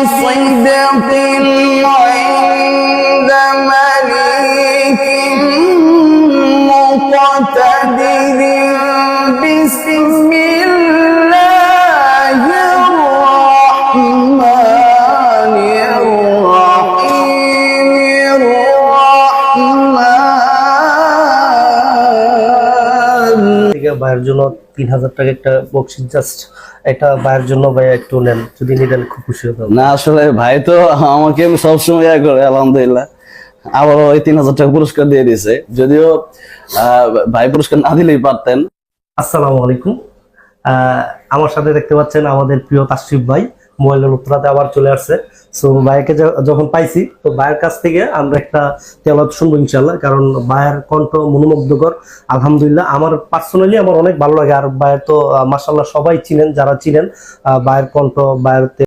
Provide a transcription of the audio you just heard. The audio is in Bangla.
بصدق عند مليك مقتدر بسم الله الرحمن الرحيم ভাইয়ের জন্য 3000 টাকা একটা বক্সিস জাস্ট এটা ভাইয়ের জন্য ভাই একটু নেন, যদি নিতেন খুব খুশি হতাম। না আসলে ভাই তো আমাকে সবসময় করে আলহামদুলিল্লাহ আবারও ওই 3000 টাকা পুরস্কার দিয়ে দিয়েছে, যদিও ভাই পুরস্কার না দিলেই পারতেন। আসসালামু আলাইকুম। আমার সাথে দেখতে পাচ্ছেন আমাদের প্রিয় তাশরিফ ভাই মোবাইলের উত্তরাতে আবার চলে আসছে। সো ভাইকে যখন পাইছি তো ভাইয়ের কাছ থেকে আমরা একটা তেলাওয়াত শুনবো ইনশাআল্লাহ, কারণ ভাইয়ের কণ্ঠ মনোমুগ্ধকর। আলহামদুলিল্লাহ আমার পার্সোনালি আমার অনেক ভালো লাগে। আর ভাইয়ের তো মাশাআল্লাহ সবাই চিনেন, যারা চিনেন ভাইয়ের কণ্ঠ, ভাইয়ের